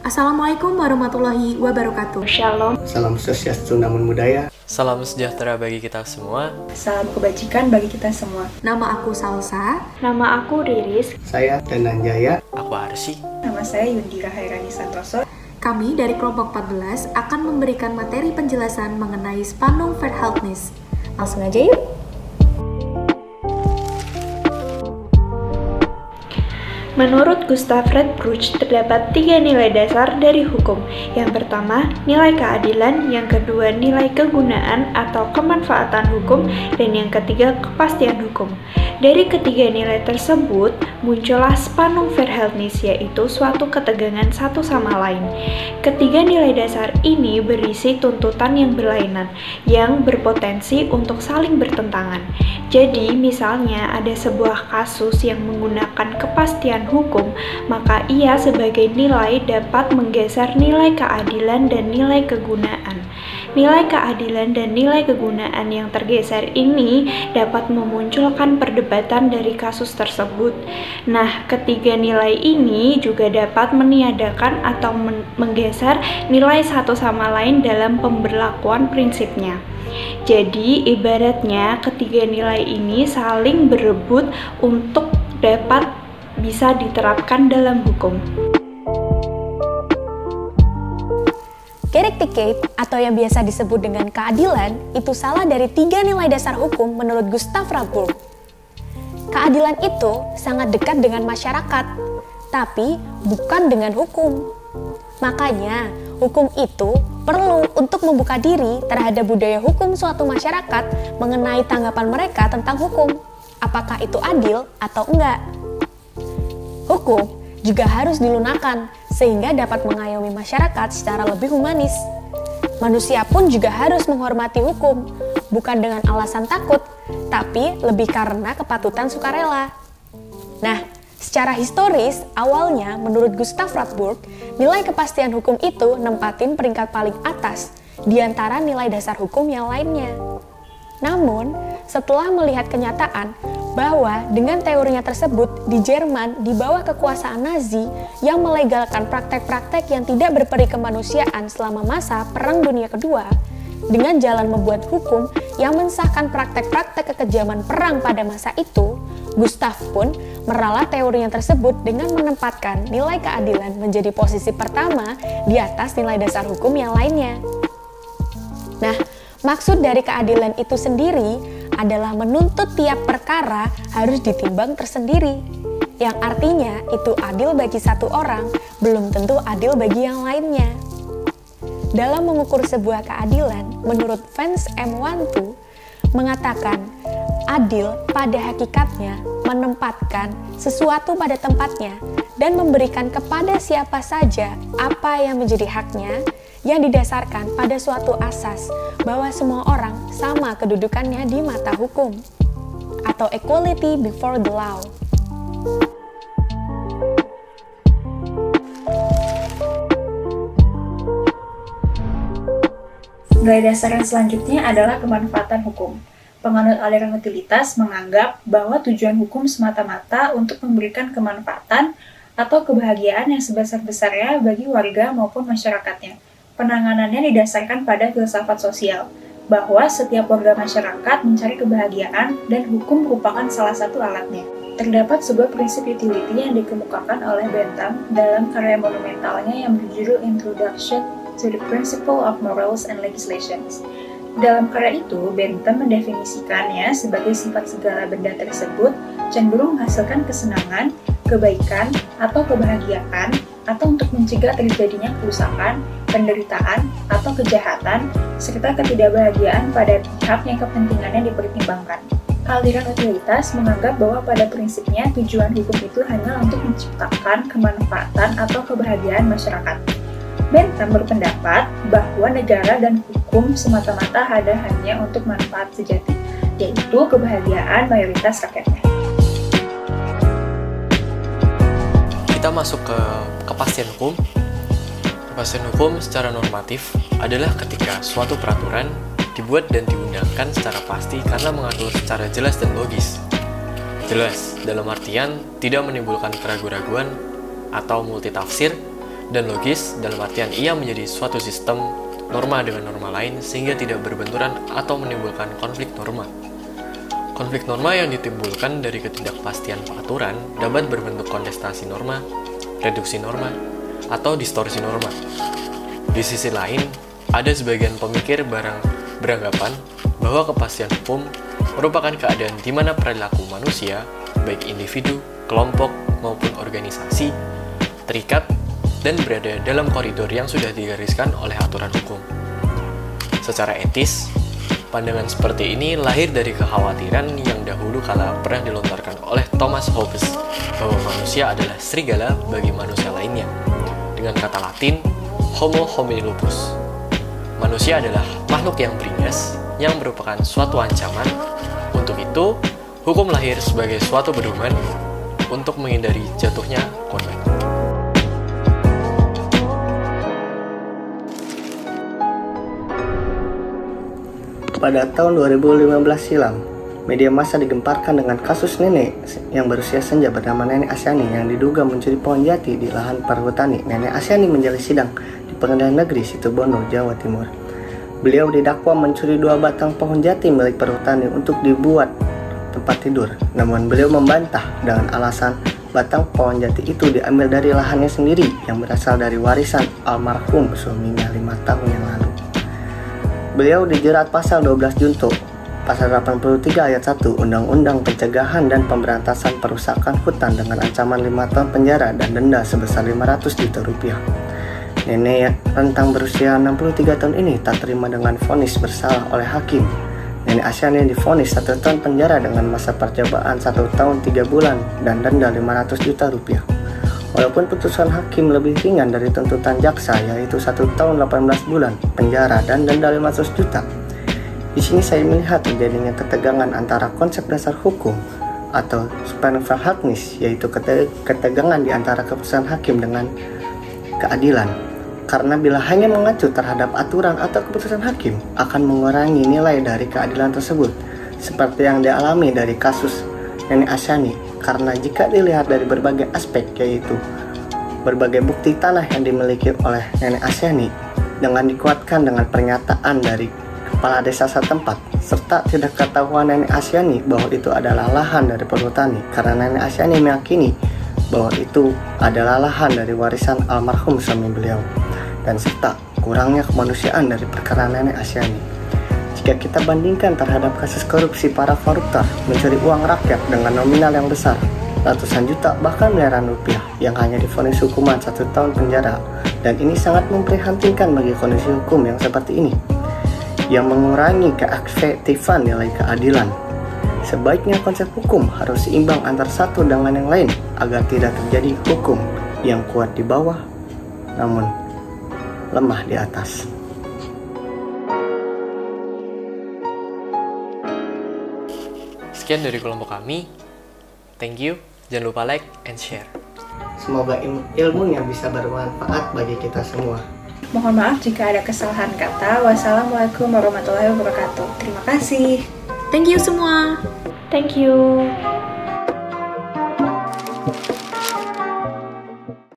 Assalamualaikum warahmatullahi wabarakatuh. Shalom. Salam Swastiastu, Namo Buddhaya. Salam sejahtera bagi kita semua. Salam kebajikan bagi kita semua. Nama aku Salsa. Nama aku Riris. Saya Dananjaya. Aku Arsy. Nama saya Yundira Hairani Santoso. Kami dari kelompok 14 akan memberikan materi penjelasan mengenai Spannung Verhältnis. Langsung aja yuk. Menurut Gustav Redbruch, terdapat 3 nilai dasar dari hukum. Yang pertama, nilai keadilan, yang kedua, nilai kegunaan atau kemanfaatan hukum, dan yang ketiga, kepastian hukum. Dari ketiga nilai tersebut, muncullah Spannung Verhältnis, yaitu suatu ketegangan satu sama lain. Ketiga nilai dasar ini berisi tuntutan yang berlainan, yang berpotensi untuk saling bertentangan. Jadi, misalnya ada sebuah kasus yang menggunakan kepastian hukum, maka ia sebagai nilai dapat menggeser nilai keadilan dan nilai kegunaan. Nilai keadilan dan nilai kegunaan yang tergeser ini dapat memunculkan perdebatan dari kasus tersebut. Nah, ketiga nilai ini juga dapat meniadakan atau menggeser nilai satu sama lain dalam pemberlakuan prinsipnya. Jadi, ibaratnya ketiga nilai ini saling berebut untuk dapat bisa diterapkan dalam hukum. Gerechtigkeit atau yang biasa disebut dengan keadilan itu salah dari 3 nilai dasar hukum menurut Gustav Redbruch. Keadilan itu sangat dekat dengan masyarakat, tapi bukan dengan hukum. Makanya, hukum itu perlu untuk membuka diri terhadap budaya hukum suatu masyarakat mengenai tanggapan mereka tentang hukum, apakah itu adil atau enggak. Hukum juga harus dilunakan sehingga dapat mengayomi masyarakat secara lebih humanis. Manusia pun juga harus menghormati hukum, bukan dengan alasan takut, tapi lebih karena kepatutan sukarela. Nah, secara historis, awalnya menurut Gustav Redbruch, nilai kepastian hukum itu nempatin peringkat paling atas di antara nilai dasar hukum yang lainnya. Namun, setelah melihat kenyataan bahwa dengan teorinya tersebut di Jerman di bawah kekuasaan Nazi yang melegalkan praktek-praktek yang tidak berperi kemanusiaan selama masa Perang Dunia Kedua, dengan jalan membuat hukum yang mensahkan praktek-praktek kekejaman perang pada masa itu, Gustav pun meralat teorinya tersebut dengan menempatkan nilai keadilan menjadi posisi pertama di atas nilai dasar hukum yang lainnya. Nah, maksud dari keadilan itu sendiri adalah menuntut tiap perkara harus ditimbang tersendiri, yang artinya itu adil bagi satu orang, belum tentu adil bagi yang lainnya. Dalam mengukur sebuah keadilan, menurut Vance M. Wantu, mengatakan adil pada hakikatnya menempatkan sesuatu pada tempatnya dan memberikan kepada siapa saja apa yang menjadi haknya, yang didasarkan pada suatu asas bahwa semua orang sama kedudukannya di mata hukum, atau equality before the law. Nilai dasar yang selanjutnya adalah kemanfaatan hukum. Penganut aliran utilitas menganggap bahwa tujuan hukum semata-mata untuk memberikan kemanfaatan atau kebahagiaan yang sebesar-besarnya bagi warga maupun masyarakatnya. Penanganannya didasarkan pada filsafat sosial, bahwa setiap warga masyarakat mencari kebahagiaan dan hukum merupakan salah satu alatnya. Terdapat sebuah prinsip utility yang dikemukakan oleh Bentham dalam karya monumentalnya yang berjudul Introduction to the Principle of Morals and Legislations. Dalam karya itu, Bentham mendefinisikannya sebagai sifat segala benda tersebut cenderung menghasilkan kesenangan, kebaikan, atau kebahagiaan, atau untuk mencegah terjadinya kerusakan, penderitaan, atau kejahatan, serta ketidakbahagiaan pada pihak yang kepentingannya dipertimbangkan. Aliran utilitas menganggap bahwa pada prinsipnya tujuan hukum itu hanya untuk menciptakan kemanfaatan atau kebahagiaan masyarakat. Bentham berpendapat bahwa negara dan hukum semata-mata ada hanya untuk manfaat sejati, yaitu kebahagiaan mayoritas rakyatnya. Kita masuk ke kepastian hukum. Kepastian hukum secara normatif adalah ketika suatu peraturan dibuat dan diundangkan secara pasti karena mengatur secara jelas dan logis. Jelas, dalam artian tidak menimbulkan keraguan-raguan atau multitafsir, dan logis dalam artian ia menjadi suatu sistem norma dengan norma lain sehingga tidak berbenturan atau menimbulkan konflik norma. Konflik norma yang ditimbulkan dari ketidakpastian aturan dapat berbentuk kontestasi norma, reduksi norma, atau distorsi norma. Di sisi lain, ada sebagian pemikir beranggapan bahwa kepastian hukum merupakan keadaan di mana perilaku manusia, baik individu, kelompok, maupun organisasi, terikat dan berada dalam koridor yang sudah digariskan oleh aturan hukum. Secara etis, pandangan seperti ini lahir dari kekhawatiran yang dahulu kala pernah dilontarkan oleh Thomas Hobbes bahwa manusia adalah serigala bagi manusia lainnya, dengan kata Latin Homo homini lupus. Manusia adalah makhluk yang beringas yang merupakan suatu ancaman. Untuk itu, hukum lahir sebagai suatu pedoman untuk menghindari jatuhnya korban. Pada tahun 2015 silam, media massa digemparkan dengan kasus nenek yang berusia senja bernama Nenek Asyani yang diduga mencuri pohon jati di lahan perhutani. Nenek Asyani menjalani sidang di Pengadilan Negeri Situbondo, Jawa Timur. Beliau didakwa mencuri 2 batang pohon jati milik perhutani untuk dibuat tempat tidur. Namun beliau membantah dengan alasan batang pohon jati itu diambil dari lahannya sendiri yang berasal dari warisan almarhum suaminya 5 tahun yang lalu. Beliau dijerat pasal 12 Junto, pasal 83 ayat 1 Undang-Undang Pencegahan dan Pemberantasan Perusakan Hutan dengan ancaman 5 tahun penjara dan denda sebesar 500 juta rupiah. Nenek rentang berusia 63 tahun ini tak terima dengan vonis bersalah oleh hakim. Nenek Asyani divonis 1 tahun penjara dengan masa percobaan 1 tahun 3 bulan dan denda 500 juta rupiah. Walaupun putusan hakim lebih ringan dari tuntutan jaksa, yaitu 1 tahun 18 bulan penjara dan denda 500 juta. Di sini saya melihat terjadinya ketegangan antara konsep dasar hukum atau Spanferhaltnis, yaitu ketegangan di antara keputusan hakim dengan keadilan. Karena bila hanya mengacu terhadap aturan atau keputusan hakim, akan mengurangi nilai dari keadilan tersebut, seperti yang dialami dari kasus Nenek Asyani. Karena jika dilihat dari berbagai aspek, yaitu berbagai bukti tanah yang dimiliki oleh Nenek Asyani, dengan dikuatkan dengan pernyataan dari kepala desa setempat, serta tidak ketahuan Nenek Asyani bahwa itu adalah lahan dari perhutani, karena Nenek Asyani meyakini bahwa itu adalah lahan dari warisan almarhum suami beliau, dan serta kurangnya kemanusiaan dari perkara Nenek Asyani. Jika kita bandingkan terhadap kasus korupsi para koruptor mencuri uang rakyat dengan nominal yang besar, ratusan juta bahkan miliaran rupiah, yang hanya divonis hukuman 1 tahun penjara, dan ini sangat memprihatinkan bagi kondisi hukum yang seperti ini, yang mengurangi keefektifan nilai keadilan. Sebaiknya konsep hukum harus seimbang antara satu dengan yang lain, agar tidak terjadi hukum yang kuat di bawah, namun lemah di atas. Sekian dari kelompok kami. Thank you. Jangan lupa like and share. Semoga ilmunya bisa bermanfaat bagi kita semua. Mohon maaf jika ada kesalahan kata. Wassalamualaikum warahmatullahi wabarakatuh. Terima kasih. Thank you semua. Thank you.